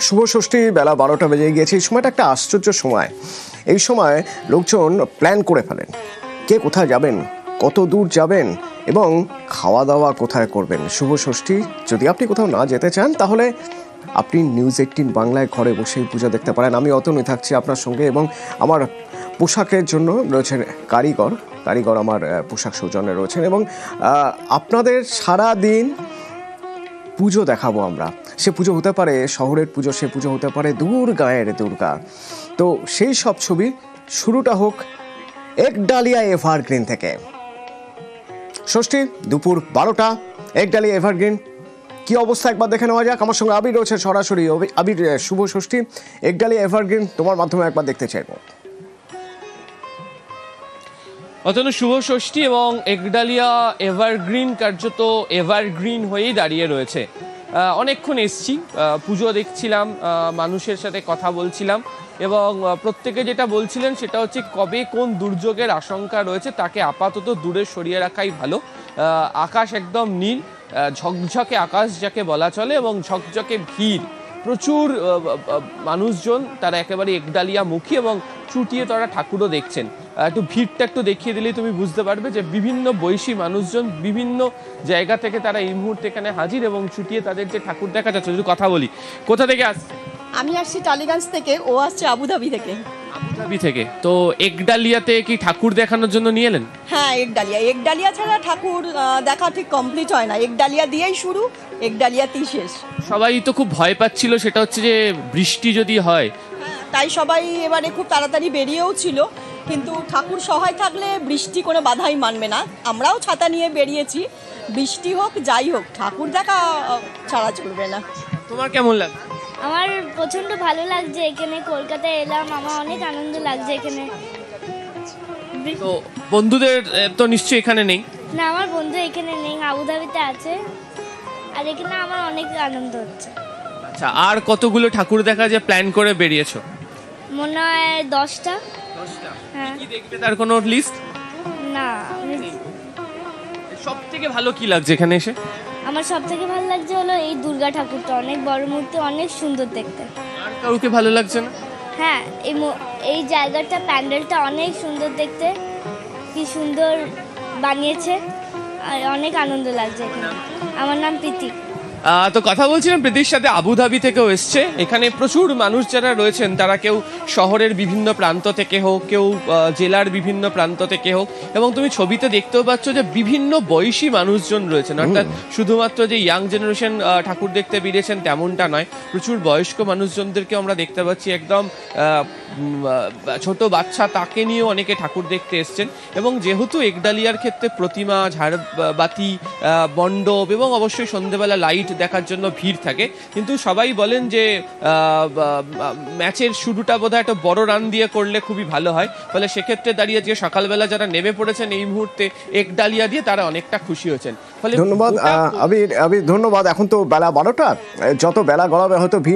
শুভ ষষ্ঠী বেলা 12টা বেজে গিয়েছে। এই সময়টা একটা আশ্চর্য সময়। এই সময় লোকজন প্ল্যান করে ফেলেন কে কোথায় যাবেন, কত দূর যাবেন এবং খাওয়া দাওয়া কোথায় করবেন। শুভ ষষ্ঠী যদি আপনি কোথাও না যেতে চান তাহলে আপনি নিউজ 18 বাংলায় ঘরে বসেই পূজা দেখতে পারেন। আমি অতনুই থাকছি আপনার সঙ্গে এবং আমার পোশাকের জন্য রয়েছেন কারিগর আমার পোশাক সৌজন্যে রয়েছেন এবং আপনাদের সারা দিন পুজো দেখাবো আমরা। সে পুজো হতে পারে শহরের পুজো, সে পুজো হতে পারে দূর গাঁয়ের দুর্গা। তো সেই সব ছবি শুরুটা হোক একডালিয়া এভারগ্রিন থেকে। ষষ্ঠী দুপুর 12টা, একডালিয়া এভারগ্রিন কি অবস্থা একবার দেখে নেওয়া যাক। আমার সঙ্গে আবির রয়েছে সরাসরি। আবির, শুভ ষষ্ঠী, একডালিয়া এভারগ্রিন তোমার মাধ্যমে একবার দেখতে চাইবো। অতনু, শুভ ষষ্ঠী এবং একডালিয়া এভারগ্রিন কার্যত এভারগ্রিন হয়েই দাঁড়িয়ে রয়েছে। অনেকক্ষণ এসছি, পুজো দেখছিলাম, মানুষের সাথে কথা বলছিলাম এবং প্রত্যেকে যেটা বলছিলেন সেটা হচ্ছে কবে কোন দুর্যোগের আশঙ্কা রয়েছে তাকে আপাতত দূরে সরিয়ে রাখাই ভালো। আকাশ একদম নীল, ঝকঝকে আকাশ যাকে বলা চলে এবং ঝকঝকে ভিড়, প্রচুর মানুষজন তারা একেবারে একডালিয়া মুখী এবং চুটিয়ে তারা ঠাকুরও দেখছেন। একটু ভিড়টা একটু দেখিয়ে দিলেই তুমি বুঝতে পারবে যে বিভিন্ন বয়সী মানুষজন বিভিন্ন জায়গা থেকে তারা এই মুহূর্তে এখানে হাজির এবং চুটিয়ে তাদের যে ঠাকুর দেখা যাচ্ছে। যদি কথা বলি, কোথা থেকে আসছে? আমি আসছি টালিগঞ্জ থেকে, ও আসছে আবুধাবি থেকে। আবুধাবি থেকে। তো একডালিয়াতে কি ঠাকুর দেখানোর জন্য নিয়ে এলেন? হ্যাঁ, একডালিয়া ছাড়া ঠাকুর দেখা ঠিক কমপ্লিট হয় না। একডালিয়া দিয়েই শুরু, একডালিয়াতেই শেষ। সবাই তো খুব ভয় পাচ্ছিল, সেটা হচ্ছে যে বৃষ্টি যদি হয়। হ্যাঁ, তাই সবাই এবারে খুব তাড়াতাড়ি বেরিয়েও ছিল, কিন্তু ঠাকুর সহায় থাকলে বৃষ্টি কোনো বাধাই মানবে না। আমরাও ছাতা নিয়ে বেরিয়েছি, বৃষ্টি হোক যাই হোক ঠাকুর দেখা ছাড়া চলবে না। তোমার কেমন লাগে? আমার প্রচন্ড ভালো লাগছে, এখানে কলকাতায় এলাম, আমার অনেক আনন্দ লাগছে এখানে। তো বন্ধুদের তো নিশ্চয়ই এখানে নেই? না, আমার বন্ধু এখানে নেই, আবুধাবিতে আছে, আর এখানে আমার অনেক আনন্দ হচ্ছে। আচ্ছা, আর কতগুলো ঠাকুর দেখা যে প্ল্যান করে বেরিয়েছো? মনে হয় 10টা। হ্যাঁ। কি দেখবে তার কোনো লিস্ট? না, সব থেকে ভালো কি লাগছে এখানে এসে? আমার সব থেকে ভালো লাগছে হলো এই দুর্গা ঠাকুরটা, অনেক বড় মূর্তি, অনেক সুন্দর দেখতে। আর কাউকে ভালো লাগছে না? হ্যাঁ, এই জায়গাটা, প্যান্ডেলটা অনেক সুন্দর দেখতে, কি সুন্দর বানিয়েছে, আর অনেক আনন্দ লাগছে এখানে। আমার নাম প্রীতি। তো কথা বলছিলাম প্রীতির সাথে, আবুধাবি থেকেও এসছে। এখানে প্রচুর মানুষ যারা রয়েছেন তারা কেউ শহরের বিভিন্ন প্রান্ত থেকে হোক, কেউ জেলার বিভিন্ন প্রান্ত থেকে হোক, এবং তুমি ছবিতে দেখতেও পাচ্ছ যে বিভিন্ন বয়সী মানুষজন রয়েছেন। অর্থাৎ শুধুমাত্র যে ইয়াং জেনারেশন ঠাকুর দেখতে বেরিয়েছেন তেমনটা নয়, প্রচুর বয়স্ক মানুষজনদেরকে আমরা দেখতে পাচ্ছি। একদম ছোট বাচ্চা তাকে নিয়েও অনেকে ঠাকুর দেখতে এসছেন। এবং যেহেতু একডালিয়ার ক্ষেত্রে প্রতিমা, ঝাড়বাতি, মণ্ডপ এবং অবশ্যই সন্ধ্যেবেলা লাইট দেখার জন্য ভিড় থাকে, কিন্তু সবাই বলেন যে ম্যাচের শুরুটা বোধহয় একটা বড় রান দিয়ে করলে খুবই ভালো হয়। ফলে সেক্ষেত্রে দাঁড়িয়ে যে সকালবেলা যারা নেমে পড়েছেন এই মুহূর্তে একডালিয়া দিয়ে, তারা অনেকটা খুশি হয়েছেন। ফলে ধন্যবাদ আবির, ধন্যবাদ। এখন তো বেলা 12টা, যত বেলা গড়াবে হয়তো ভিড়